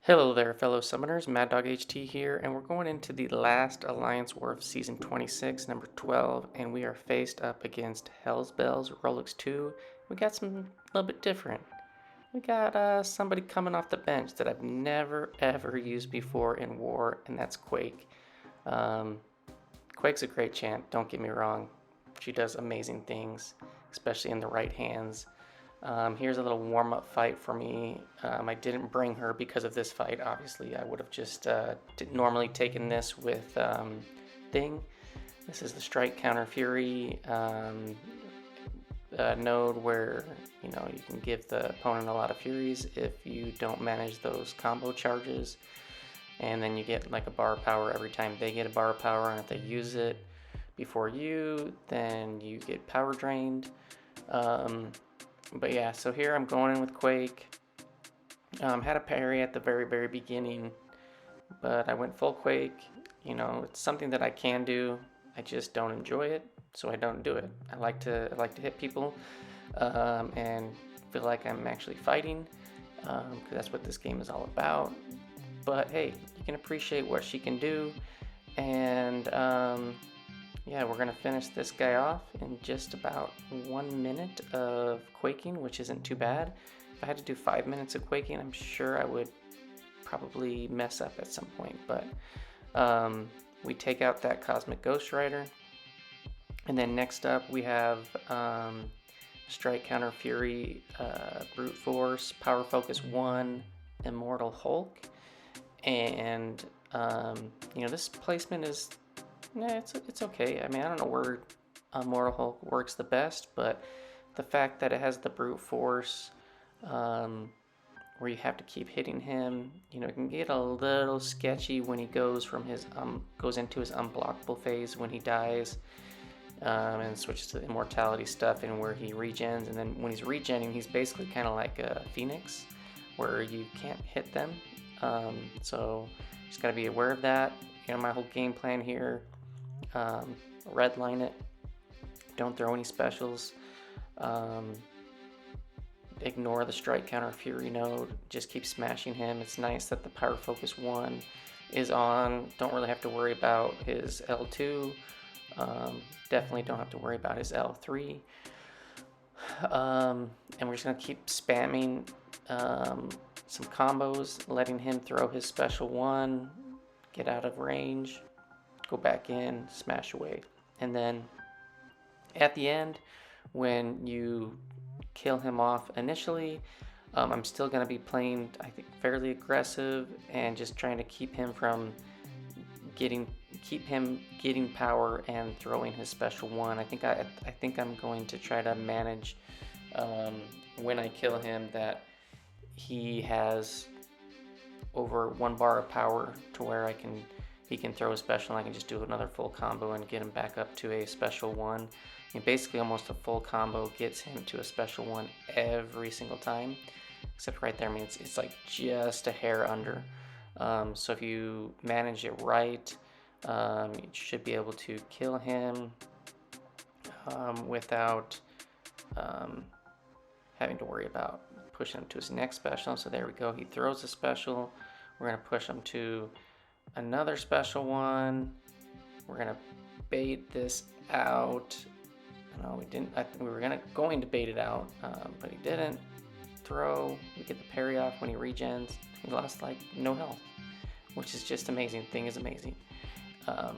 Hello there, fellow summoners. Mad Dog HT here, and we're going into the last Alliance War of Season 26, number 12, and we are faced up against Hell's Bells, rolx2. We got some a little bit different. We got somebody coming off the bench that I've never ever used before in War, and that's Quake. Quake's a great champ, don't get me wrong. She does amazing things, especially in the right hands. Here's a little warm-up fight for me. I didn't bring her because of this fight, obviously. I would have just normally taken this with Thing. This is the Strike Counter Fury node where you can give the opponent a lot of furies if you don't manage those combo charges. And then you get like a bar of power every time they get a bar of power, and if they use it before you, then you get power drained. But yeah, so here I'm going in with Quake. Had a parry at the very beginning, but I went full Quake. You know, it's something that I can do. I just don't enjoy it, so I don't do it. I like to hit people and feel like I'm actually fighting, because that's what this game is all about. But hey, you can appreciate what she can do, and yeah, we're gonna finish this guy off in just about 1 minute of quaking, which isn't too bad. If I had to do 5 minutes of quaking, I'm sure I would probably mess up at some point. But we take out that Cosmic Ghost Rider, and then next up we have Strike Counter Fury, Brute Force, Power Focus 1, Immortal Hulk, and this placement is. Yeah, it's okay. I mean, I don't know where Immortal Hulk works the best, but the fact that it has the Brute Force, where you have to keep hitting him, it can get a little sketchy when he goes from his goes into his unblockable phase when he dies, and switches to the immortality stuff, and where he regens. And then when he's regenning, he's basically kind of like a Phoenix, where you can't hit them. So just gotta be aware of that. My whole game plan here. Redline it, don't throw any specials, ignore the Strike Counter Fury node, just keep smashing him. It's nice that the Power Focus 1 is on, don't really have to worry about his L2, definitely don't have to worry about his L3, and we're just going to keep spamming some combos, letting him throw his special 1, get out of range, go back in, smash away. And then at the end, when you kill him off initially, I'm still going to be playing, I think, fairly aggressive and just trying to keep him from getting power and throwing his special 1. I think I'm going to try to manage when I kill him that he has over 1 bar of power to where he can throw a special, and I can just do another full combo and get him back up to a special 1. And basically almost a full combo gets him to a special 1 every single time, except right there, I mean, it's like just a hair under. So if you manage it right, you should be able to kill him without having to worry about pushing him to his next special. So there we go, he throws a special, we're going to push him to another special 1. We're gonna bait this out. No, we didn't. We were going to bait it out, but he didn't. Throw. We get the parry off when he regens. He lost like no health, which is just amazing. Thing is amazing. I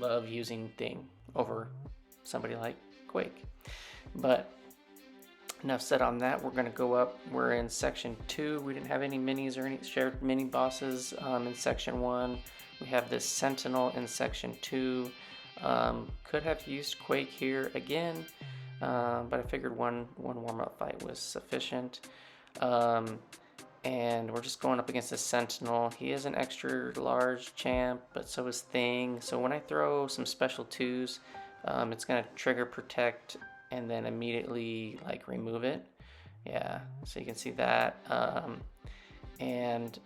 love using Thing over somebody like Quake. But enough said on that. We're going to go up. We're in section 2. We didn't have any minis or any shared mini bosses in section 1. We have this Sentinel in section 2. Could have used Quake here again, but I figured one warm-up fight was sufficient. And we're just going up against the Sentinel. He is an extra large champ, but so is Thing. So when I throw some special 2s, it's going to trigger Protect and then immediately like remove it. Yeah, so you can see that. And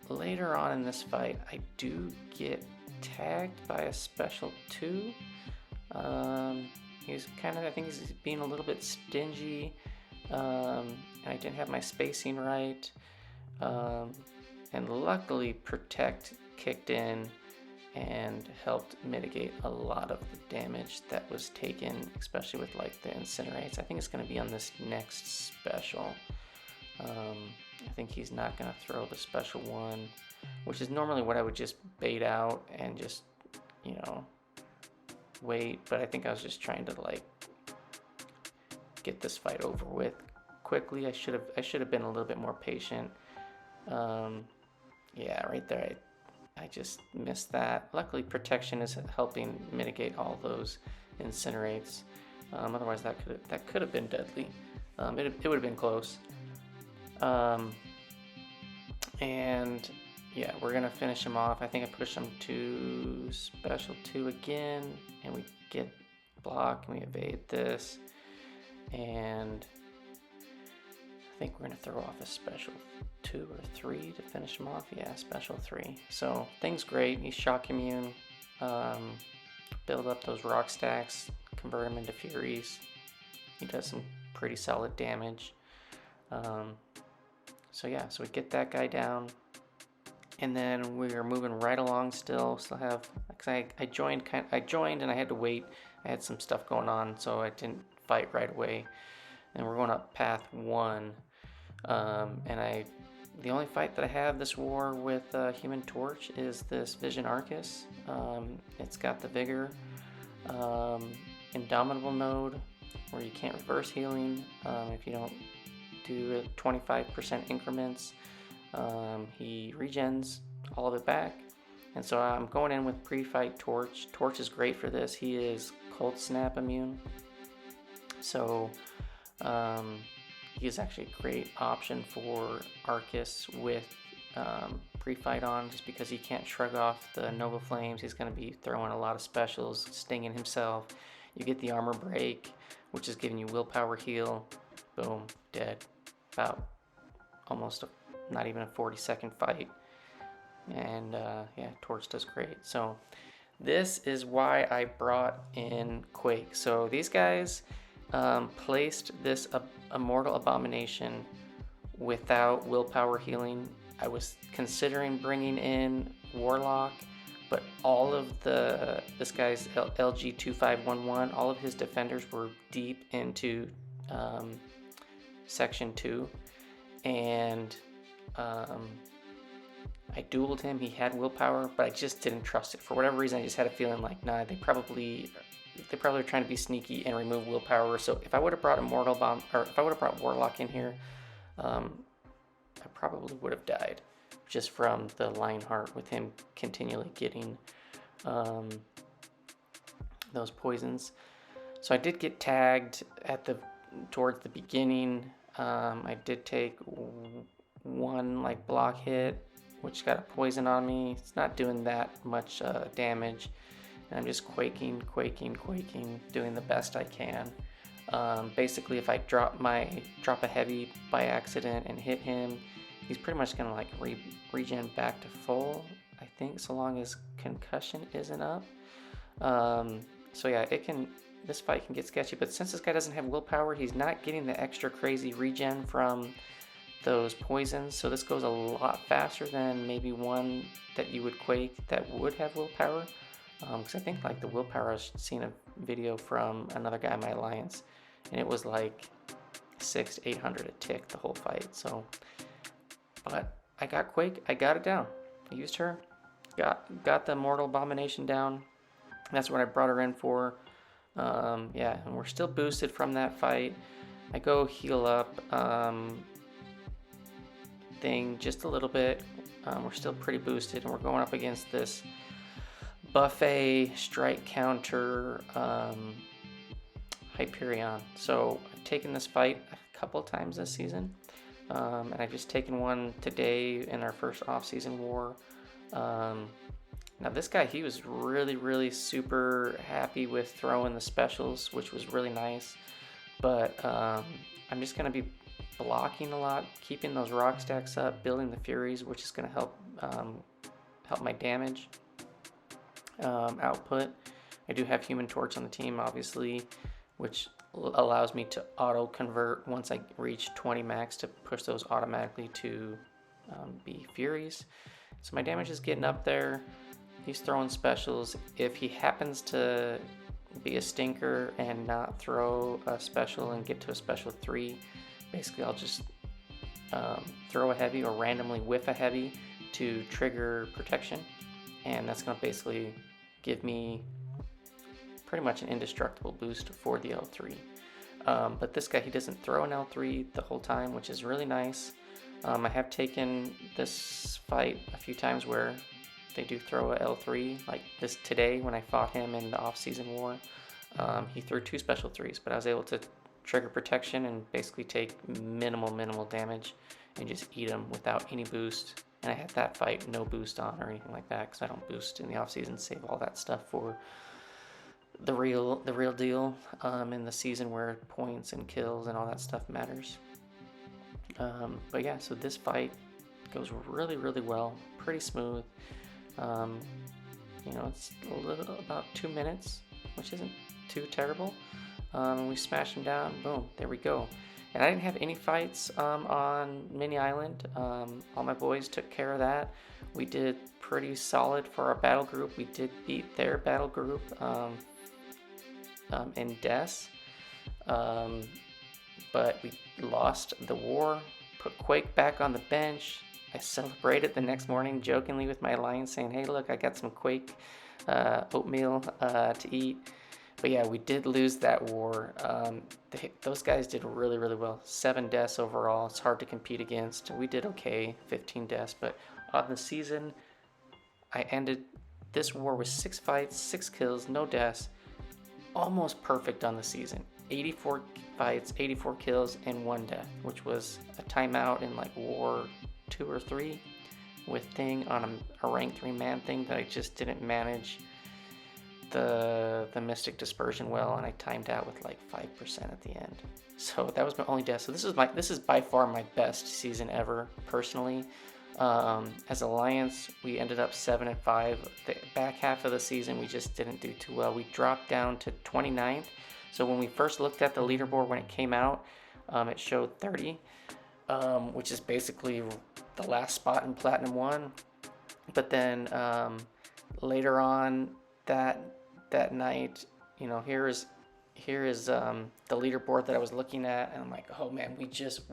later on in this fight, I do get tagged by a special 2. He's I think he's being a little bit stingy, and I didn't have my spacing right. And luckily Protect kicked in and helped mitigate a lot of the damage that was taken, especially with like the incinerates. I think it's going to be on this next special. I think he's not going to throw the special one, which is normally what I would just bait out and just, you know, wait. But I think I was just trying to like get this fight over with quickly. I should have been a little bit more patient. Yeah, right there I just missed that. Luckily Protection is helping mitigate all those incinerates. Otherwise that could have been deadly. It would have been close. And yeah, we're gonna finish him off. I think I pushed him to special 2 again, and we get block and we evade this, and I think we're gonna throw off a special 2 or 3 to finish him off. Yeah, special 3. So things great. He's shock immune. Build up those rock stacks, convert him into furies. He does some pretty solid damage. So yeah, so we get that guy down, and then we're moving right along still. Still have, because I joined and I had to wait. I had some stuff going on, so I didn't fight right away. And we're going up path 1. And the only fight that I have this war with Human Torch is this Vision Aarkus. It's got the Vigor, Indomitable node, where you can't reverse healing if you don't do it 25% increments. He regens all of it back, and so I'm going in with pre-fight Torch. Torch is great for this. He is Cold Snap immune, so he is actually a great option for Aarkus with pre-fight on, just because he can't shrug off the Nova Flames. He's going to be throwing a lot of specials, stinging himself. You get the armor break, which is giving you willpower heal. Boom, dead. About almost not even a 40-second fight. And yeah, Torch does great. So this is why I brought in Quake. So these guys placed this Immortal Abomination without willpower healing. I was considering bringing in Warlock, but all of this guy's LG2511, all of his defenders were deep into section 2, and I dueled him. He had willpower, but I just didn't trust it. For whatever reason, I just had a feeling like, nah, they probably are trying to be sneaky and remove willpower. So if I would have brought Immortal Bomb, or if I would have brought Warlock in here, I probably would have died just from the Lionheart with him continually getting those poisons. So I did get tagged towards the beginning. I did take one like block hit, which got a poison on me. It's not doing that much damage, and I'm just quaking, doing the best I can. Basically, if I drop a heavy by accident and hit him, he's pretty much gonna like regen back to full, I think, so long as concussion isn't up. So yeah, this fight can get sketchy, but since this guy doesn't have willpower, he's not getting the extra crazy regen from those poisons, so this goes a lot faster than maybe one that you would Quake that would have willpower. Because I think like the willpower, I was seeing a video from another guy in my alliance, and it was like 600 to 800 a tick the whole fight. So, but I got Quake, I got it down. I used her, got the Immortal Abomination down. That's what I brought her in for. Yeah, and we're still boosted from that fight. I go heal up thing just a little bit. We're still pretty boosted, and we're going up against this buffet strike counter Hyperion. So I've taken this fight a couple times this season, and I've just taken one today in our first off-season war. Now this guy, he was really super happy with throwing the specials, which was really nice, but I'm just going to be blocking a lot, keeping those rock stacks up, building the furies, which is going to help my damage output. I do have Human Torch on the team, obviously, which allows me to auto convert once I reach 20 max to push those automatically to be Furies. So my damage is getting up there. He's throwing specials. If he happens to be a stinker and not throw a special and get to a special 3, basically I'll just throw a heavy or randomly whiff a heavy to trigger protection, and that's going to basically give me pretty much an indestructible boost for the L3. But this guy, he doesn't throw an L3 the whole time, which is really nice. I have taken this fight a few times where they do throw a L3, like this today when I fought him in the off-season war. He threw 2 special 3s, but I was able to trigger protection and basically take minimal damage and just eat him without any boost. And I had that fight no boost on or anything like that, because I don't boost in the off-season, save all that stuff for the real deal in the season where points and kills and all that stuff matters. But yeah, so this fight goes really well, pretty smooth. You know, it's about 2 minutes, which isn't too terrible. We smash him down, boom, there we go. And I didn't have any fights on Mini Island. All my boys took care of that. We did pretty solid for our battle group. We did beat their battle group in deaths, but we lost the war, put Quake back on the bench. I celebrated the next morning jokingly with my alliance, saying, hey look, I got some Quake oatmeal to eat. But yeah, we did lose that war. Those guys did really well. 7 deaths overall. It's hard to compete against. We did okay, 15 deaths. But on the season, I ended this war with 6 fights, 6 kills, no deaths. Almost perfect on the season. 84 fights, 84 kills, and 1 death, which was a timeout in like war 2 or 3 with Thing on a rank 3 man thing that I just didn't manage the Mystic Dispersion well, and I timed out with like 5% at the end. So that was my only death. So this is by far my best season ever, personally. As Alliance, we ended up 7-5. The back half of the season, we just didn't do too well. We dropped down to 29th. So when we first looked at the leaderboard when it came out, it showed 30, which is basically the last spot in Platinum 1. But then later on that night, you know, here is the leaderboard that I was looking at, and I'm like, oh man, we just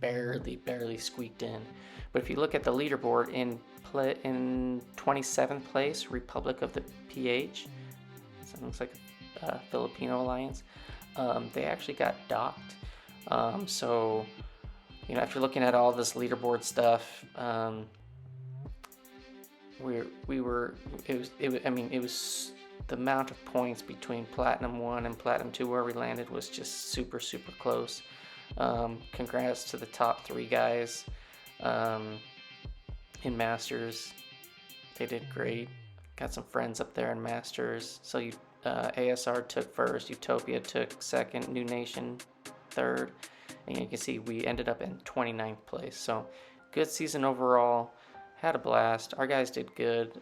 barely squeaked in. But if you look at the leaderboard, in 27th place, Republic of the PH, so it looks like a Filipino alliance, they actually got docked. So, you know, after looking at all this leaderboard stuff, it was the amount of points between Platinum 1 and Platinum 2 where we landed was just super close. Congrats to the top 3 guys in Masters. They did great. Got some friends up there in Masters. So ASR took first, Utopia took second, New Nation third, and you can see we ended up in 29th place. So good season overall. Had a blast. Our guys did good.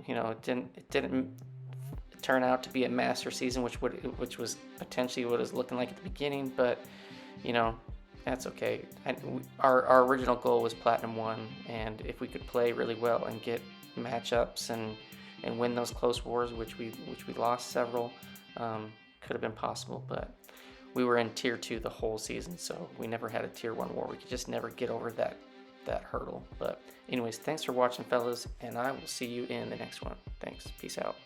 You know, it didn't turn out to be a master season, which was potentially what it was looking like at the beginning, but you know, that's okay. Our original goal was Platinum 1, and if we could play really well and get matchups and win those close wars, which we lost several, could have been possible, but we were in tier 2 the whole season, so we never had a tier 1 war. We could just never get over that hurdle. But anyways, thanks for watching, fellas, and I will see you in the next one. Thanks. Peace out.